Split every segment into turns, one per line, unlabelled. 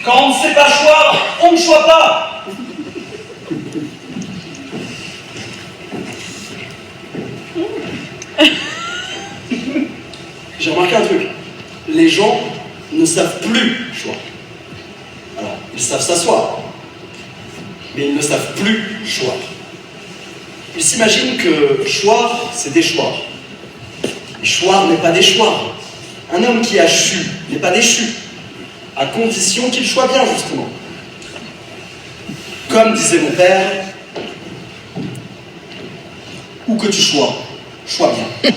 Quand on ne sait pas choir, on ne choisit pas.
J'ai remarqué un truc. Les gens ne savent plus choir. Alors, ils savent s'asseoir, mais ils ne savent plus choir. Ils s'imaginent que choir, c'est déchoir. Et choir n'est pas déchoir. Un homme qui a chu n'est pas déchu, à condition qu'il choisit bien, justement. Comme disait mon père, où que tu chois bien.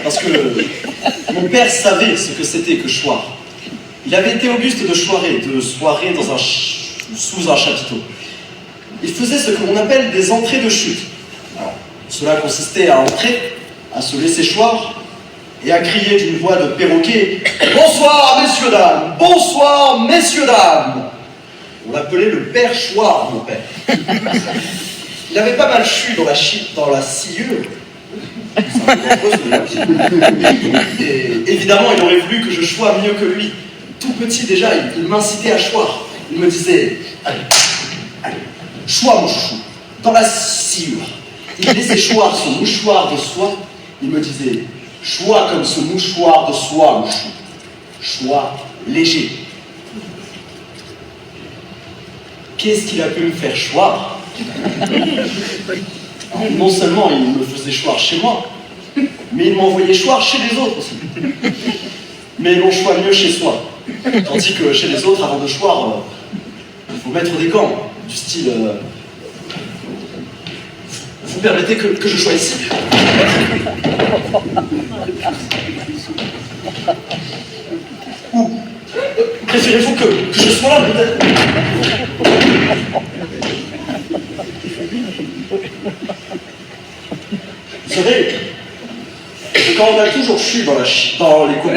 Parce que mon père savait ce que c'était que choir. Il avait été auguste de soirée sous un chapiteau. Il faisait ce qu'on appelle des entrées de chute. Alors, cela consistait à entrer, à se laisser choir et à crier d'une voix de perroquet « Bonsoir, messieurs, dames! Bonsoir, messieurs, dames !» On l'appelait le père choir, mon père. Il avait pas mal chu dans la sciure. C'est un peu dangereux, celui-là. Et évidemment, il aurait voulu que je choie mieux que lui. Tout petit déjà, il m'incitait à choir. Il me disait « Allez, chois mon chouchou, dans la sciure. » Il laissait choir son mouchoir de soie. Il me disait « Chois comme ce mouchoir de soie, mon chou. Chois léger. » Qu'est-ce qu'il a pu me faire choir? Non seulement il me faisait choir chez moi, mais il m'envoyait choir chez les autres aussi. Mais l'on choisit mieux chez soi. Tandis que chez les autres, avant de choir, il faut mettre des gants, du style... Vous permettez que je sois ici? Ou préférez-vous que je sois là, peut-être? Vous savez, quand on a toujours chu dans les copeaux,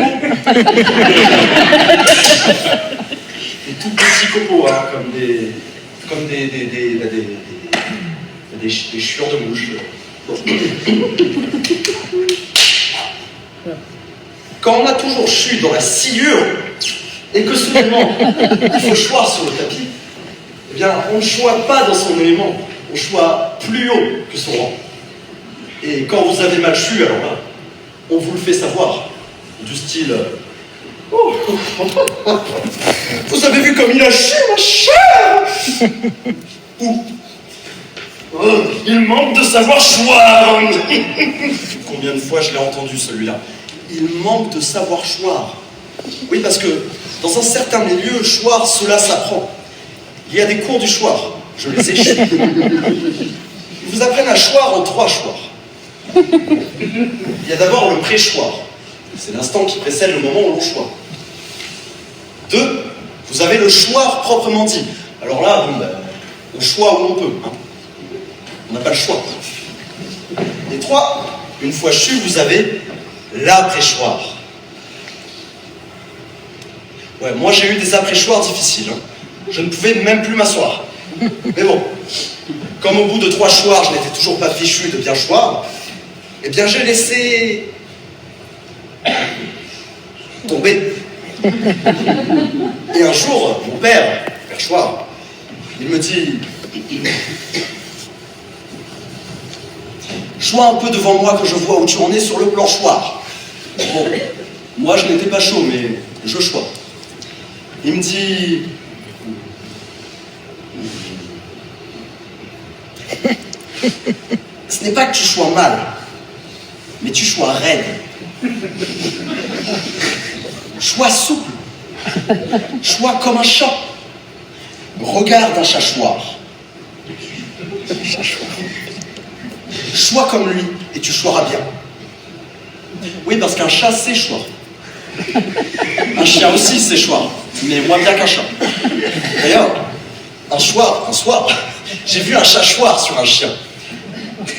des tout petits copeaux, hein, comme des chiures de mouches. Quand on a toujours chu dans la sciure, et que soudainement, il faut choir sur le tapis, eh bien, on ne choisit pas dans son élément, on choisit plus haut que son rang. Et quand vous avez mal chu, alors là, on vous le fait savoir, du style oh, vous avez vu comme il a chu, ma chère? Ou oh, il manque de savoir choir. Combien de fois je l'ai entendu celui-là? Il manque de savoir choir. Oui, parce que dans un certain milieu, choir, cela s'apprend. Il y a des cours du choir. Je les ai chus. Ils vous apprennent à choir en 3 choirs. Il y a d'abord le pré-choir. C'est l'instant qui précède le moment où l'on choisit. 2, vous avez le choir proprement dit. Alors là, bon, on choisit où on peut. Hein. On n'a pas le choix. Et 3, une fois chu, vous avez l'après-choir. Ouais, moi j'ai eu des après-choirs difficiles. Hein. Je ne pouvais même plus m'asseoir. Mais bon, comme au bout de 3 choirs, je n'étais toujours pas fichu de bien choir, eh bien j'ai laissé tomber. Et un jour, mon père choir, il me dit « Chois un peu devant moi que je vois où tu en es sur le plan choir. » Bon, moi je n'étais pas chaud, mais je chois. Il me dit « Ce n'est pas que tu chois mal, mais tu chois raide. Chois souple. Chois comme un chat. Regarde un chachoir. Chois comme lui, et tu choiras bien. Oui, parce qu'un chat sait choir. Un chien aussi sait choir, mais moins bien qu'un chat. D'ailleurs, un soir, j'ai vu un chat choir sur un chien.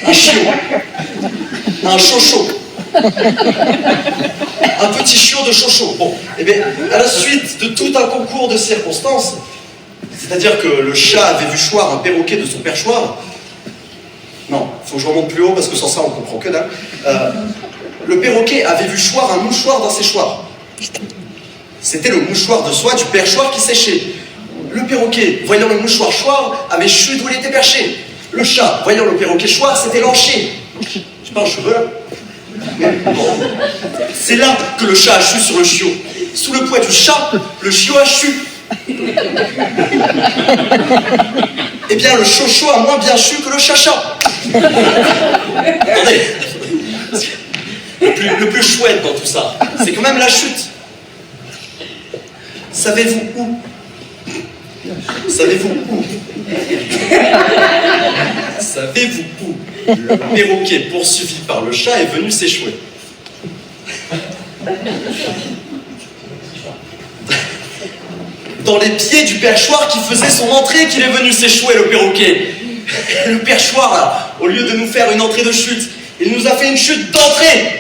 Un chiot. Un chocho. Un petit chiot de chocho. Bon, eh bien, à la suite de tout un concours de circonstances, c'est-à-dire que le chat avait vu choir un perroquet de son perchoir. Non, il faut que je remonte plus haut parce que sans ça on comprend que dalle. Le perroquet avait vu choir un mouchoir d'un séchoir. C'était le mouchoir de soie du perchoir qui séchait. Le perroquet, voyant le mouchoir choir, avait chu d'où il était perché. Le chat, voyant le perroquet choir, s'était lanché. J'ai pas un cheveu là? Bon. C'est là que le chat a chu sur le chiot. Sous le poids du chat, le chiot a chu. Eh bien, le chocho a moins bien chu que le chacha. Attendez. Le plus chouette dans tout ça, c'est quand même la chute. Savez-vous où? Savez-vous où? Savez-vous où le perroquet poursuivi par le chat est venu s'échouer? Dans les pieds du perchoir qui faisait son entrée qu'il est venu s'échouer, le perroquet. Le perchoir, là, au lieu de nous faire une entrée de chute, il nous a fait une chute d'entrée.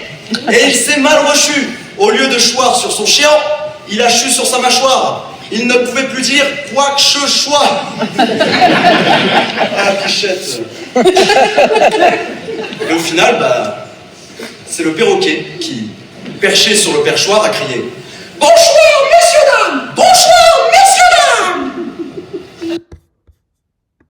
Et il s'est mal rechu. Au lieu de choir sur son chien, il a chu sur sa mâchoire. Il ne pouvait plus dire quoi que je choix. Ah, Pichette. Et au final, c'est le perroquet qui, perché sur le perchoir, a crié « Bon choix !»